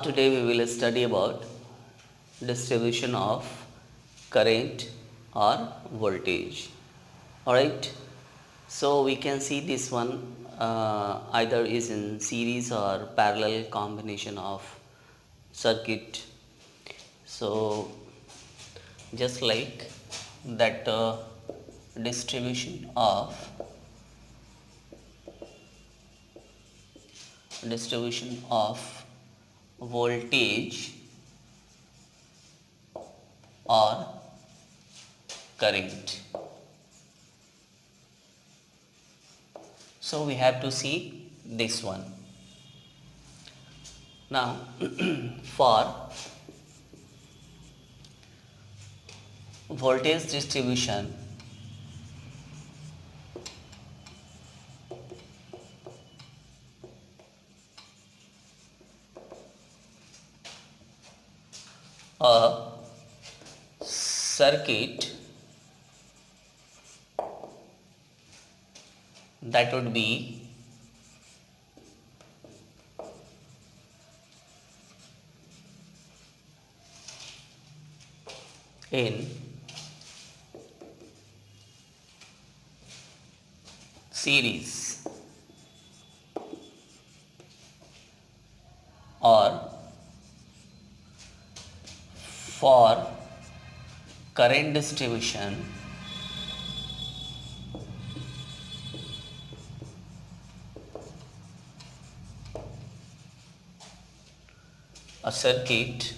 Today we will study about distribution of current or voltage. Alright, so we can see this one either is in series or parallel combination of circuit. So just like that distribution of voltage or current. So we have to see this one. Now for voltage distribution, a circuit that would be in series or for current distribution, a circuit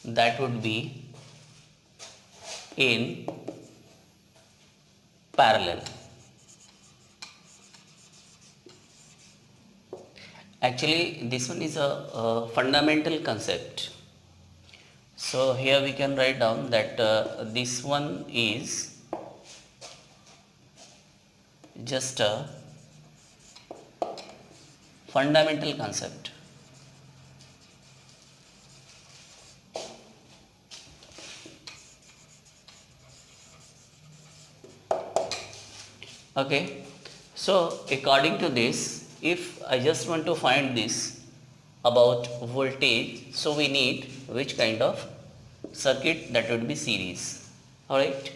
that would be in parallel. Actually, this one is a fundamental concept. So here we can write down that this one is just a fundamental concept. Okay, so according to this, if I just want to find this about voltage, so we need which kind of circuit? That would be series. Alright,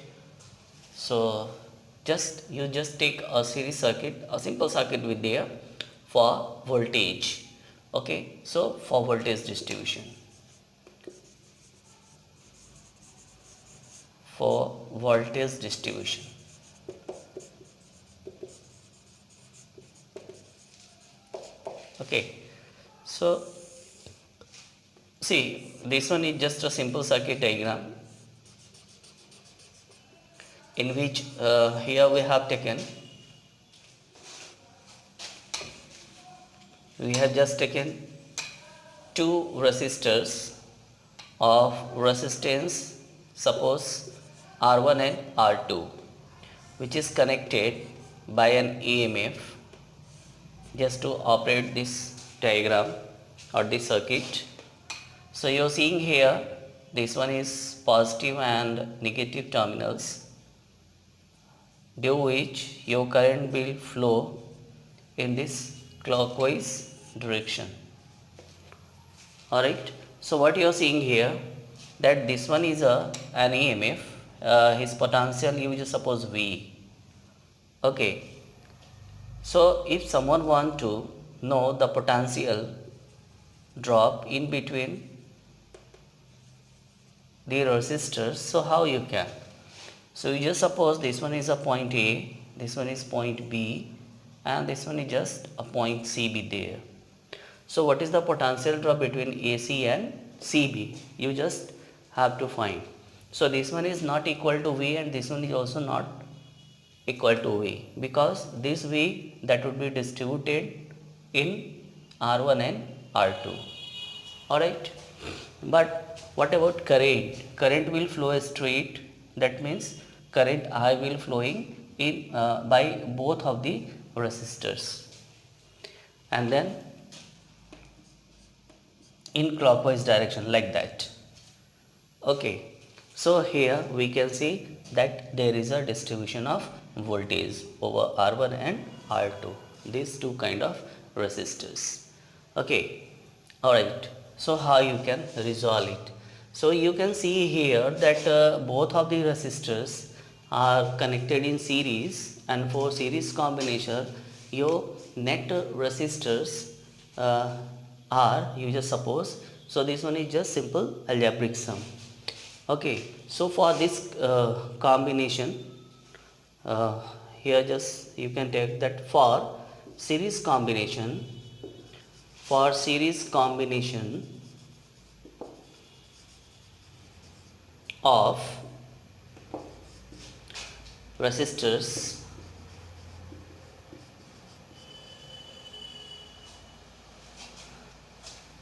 so you just take a series circuit, a simple circuit with there for voltage. Okay, so for voltage distribution, okay, so see, this one is just a simple circuit diagram in which here we have just taken two resistors of resistance, suppose R1 and R2, which is connected by an EMF. Just to operate this diagram or this circuit, so you are seeing here this one is positive and negative terminals, due which your current will flow in this clockwise direction. Alright, so what you are seeing here, that this one is an EMF, his potential you just suppose V. Okay, so if someone want to know the potential drop in between the resistors, so how you can? So you just suppose this one is a point A, this one is point B, and this one is just a point CB there. So what is the potential drop between AC and CB? You just have to find. So this one is not equal to V and this one is also not equal to V, because this V that would be distributed in R1 and R2. Alright, but what about current? Current will flow straight, that means current I will flowing in by both of the resistors, and then in clockwise direction like that. Okay, so here we can see that there is a distribution of voltage over R1 and R2, these two kind of resistors. Okay, alright, so how you can resolve it? So you can see here that both of the resistors are connected in series, and for series combination your net resistors are, you just suppose, so this one is just simple algebraic sum. Okay, so for this combination, here just you can take that for series combination, for series combination of resistors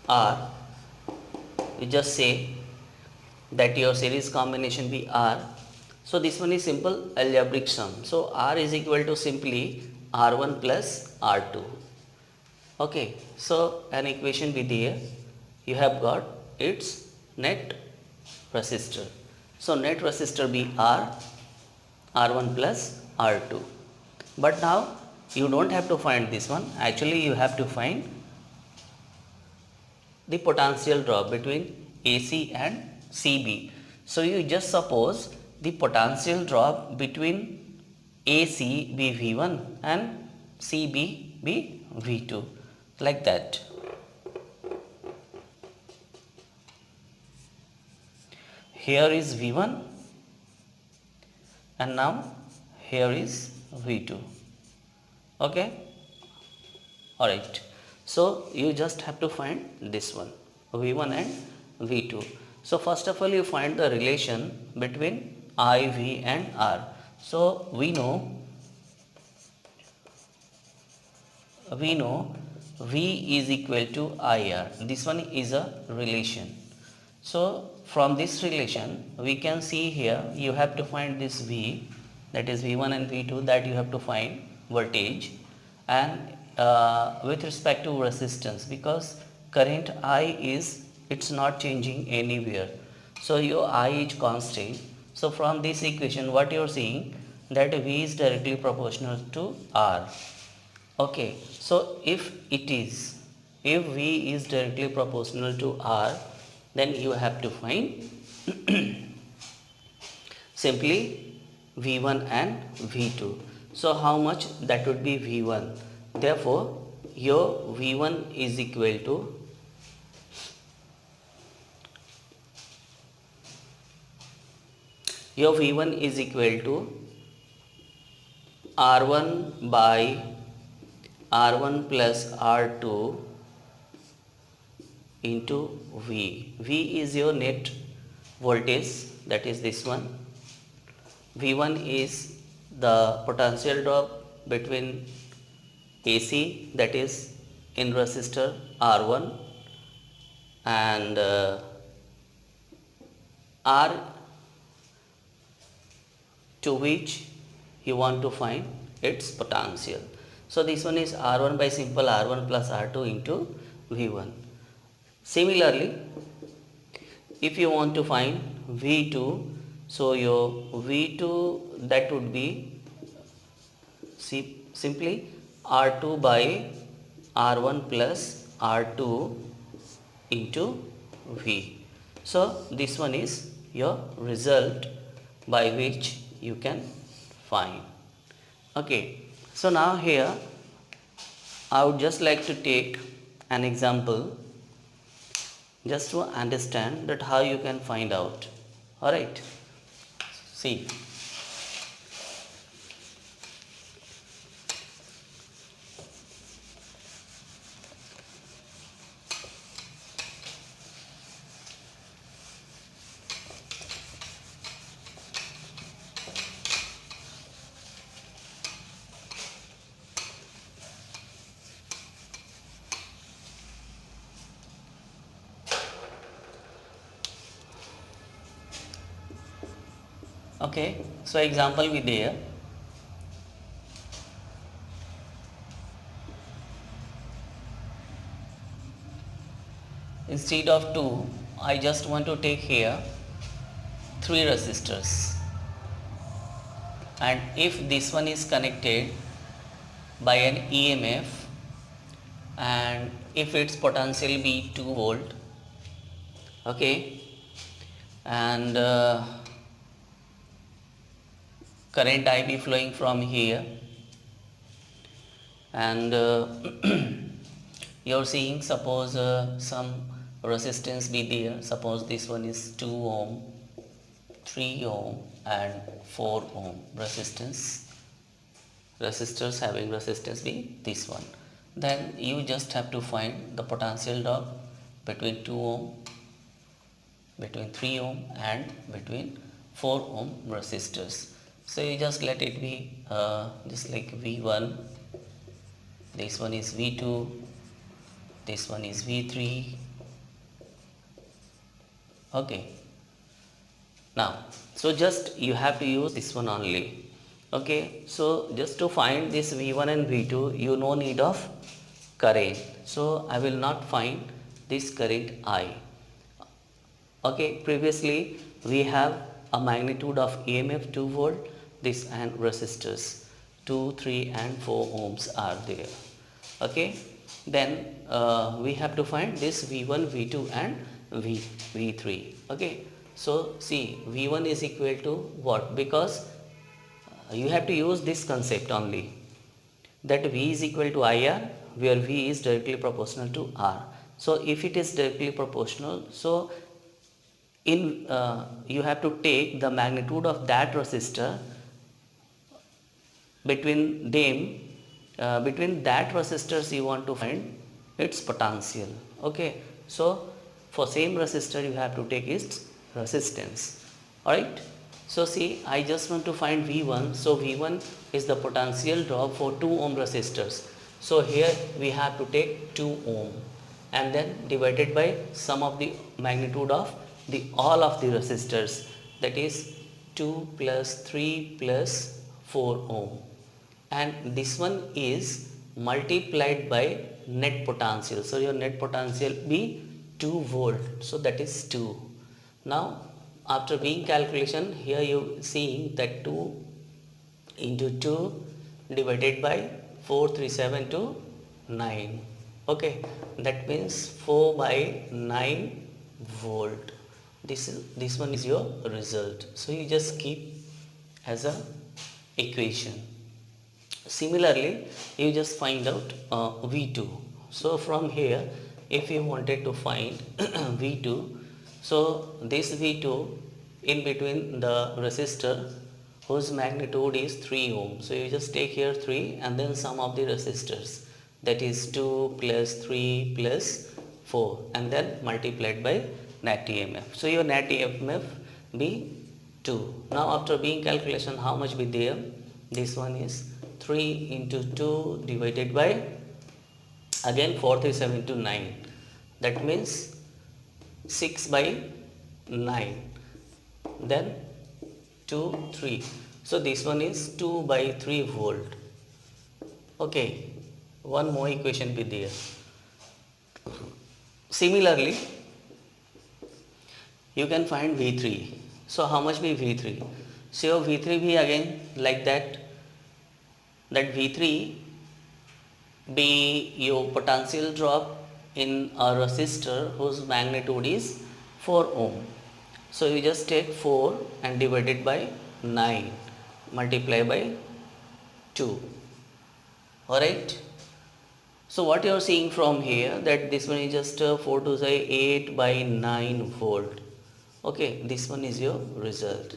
are, we just say that your series combination be R. So this one is simple algebraic sum. So R is equal to simply R1 plus R2. Okay, so an equation be there. You have got its net resistor. So net resistor be R, R1 plus R2. But now you don't have to find this one. Actually you have to find the potential drop between AC and CB. So you just suppose the potential drop between AC be V1 and CB be V2, like that. Here is V1 and now here is V2. Okay, alright. So you just have to find this one, V1 and V2. So first of all you find the relation between I, V and R. So we know V is equal to IR. This one is a relation. So from this relation we can see here you have to find this V, that is V1 and V2, that you have to find voltage, and with respect to resistance, because current I is, it's not changing anywhere, so your I is constant. So from this equation what you are seeing, that V is directly proportional to R. Okay, so if V is directly proportional to R, then you have to find simply V1 and V2. So how much that would be V1? Therefore your V1 is equal to R1 by R1 plus R2 into V. V is your net voltage, that is this one. V1 is the potential drop between AC, that is in resistor R1, and R to which you want to find its potential. So this one is R1 by simple R1 plus R2 into V1. Similarly, if you want to find V2, so your V2, that would be simply R2 by R1 plus R2 into V. So this one is your result by which you can find. Okay, so now here I would just like to take an example just to understand that how you can find out. Alright, see. Okay, so example be there. In instead of 2, I just want to take here 3 resistors, and if this one is connected by an EMF and if its potential be 2 volt, okay, and current I be flowing from here, and you're seeing, suppose some resistance be there, suppose this one is 2 ohm, 3 ohm and 4 ohm resistors having resistance be this one, then you just have to find the potential drop between 2 ohm, between 3 ohm and between 4 ohm resistors. So you just let it be just like V1, this one is V2, this one is V3, okay. Now, so just you have to use this one only, okay. So just to find this V1 and V2, you no need of current, so I will not find this current I, okay. Previously we have a magnitude of EMF 2 volt, this and resistors 2, 3 and 4 ohms are there, okay. Then we have to find this V1, V2 and V3, okay. So see, V1 is equal to what? Because you have to use this concept only, that V is equal to IR, where V is directly proportional to R. So if it is directly proportional, so in you have to take the magnitude of that resistor, between them, between that resistors you want to find its potential, okay. So for same resistor you have to take its resistance, alright. So see, I just want to find V1, so V1 is the potential drop for 2 ohm resistors, so here we have to take 2 ohm and then divided by sum of the magnitude of the all of the resistors, that is 2 plus 3 plus 4 ohm, and this one is multiplied by net potential, so your net potential be 2 volt, so that is 2. Now after being calculation, here you seeing that 2 into 2 divided by 437 to 9, okay, that means 4 by 9 volt. This one is your result, so you just keep as a equation. Similarly, you just find out V2. So from here, if you wanted to find V2, so this V2 in between the resistor whose magnitude is 3 ohm. So you just take here 3 and then sum of the resistors, that is 2 plus 3 plus 4 and then multiplied by net EMF. So your net EMF be 2. Now after being calculation, how much be there? This one is 3 into 2 divided by again 437 to 9, that means 6 by 9, then 2 3, so this one is 2 by 3 volt, okay. One more equation be there. Similarly you can find V3. So how much be V3? So your V3 be again like that V3 be your potential drop in a resistor whose magnitude is 4 ohm. So you just take 4 and divide it by 9, multiply by 2, alright. So what you are seeing from here, that this one is just 4 to say 8 by 9 volt, okay. This one is your result.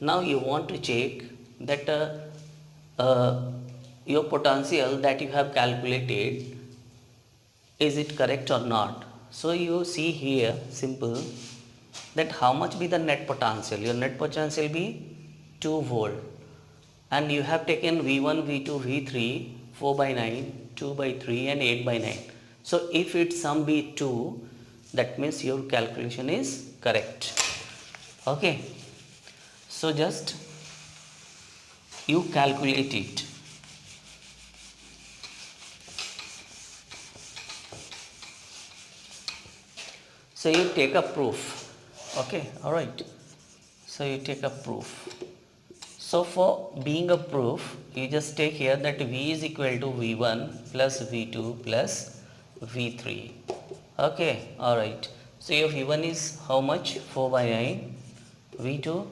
Now you want to check that your potential that you have calculated, is it correct or not. So you see here simple, that how much be the net potential. Your net potential be 2 volt and you have taken V1, V2, V3, 4 by 9, 2 by 3 and 8 by 9. So if its sum be 2, that means your calculation is correct, okay. So just you calculate it. So you take a proof. Okay, all right. So you take a proof. So for being a proof, you just take here that V is equal to V1 plus V2 plus V3. Okay, all right. So your V1 is how much? 4 by 9. V2,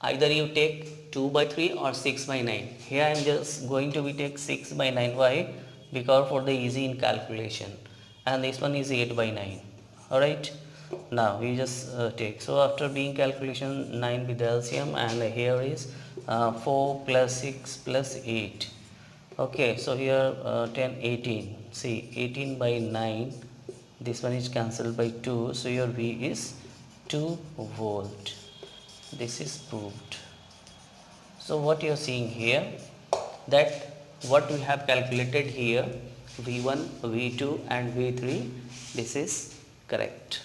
either you take 2 by 3 or 6 by 9. Here I am just going to be take 6 by 9. Why? Because for the easy in calculation. And this one is 8 by 9. Alright. Now we just take. So after being calculation 9 with the LCM, and here is 4 plus 6 plus 8. Okay, so here 10, 18. See, 18 by 9. This one is cancelled by 2. So your V is 2 volt. This is proved. So what you are seeing here, that what we have calculated here, V1, V2 and V3, this is correct.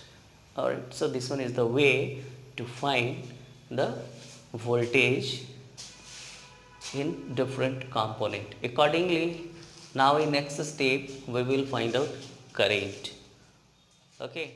Alright, so this one is the way to find the voltage in different component. Accordingly, now in next step we will find out current. Okay.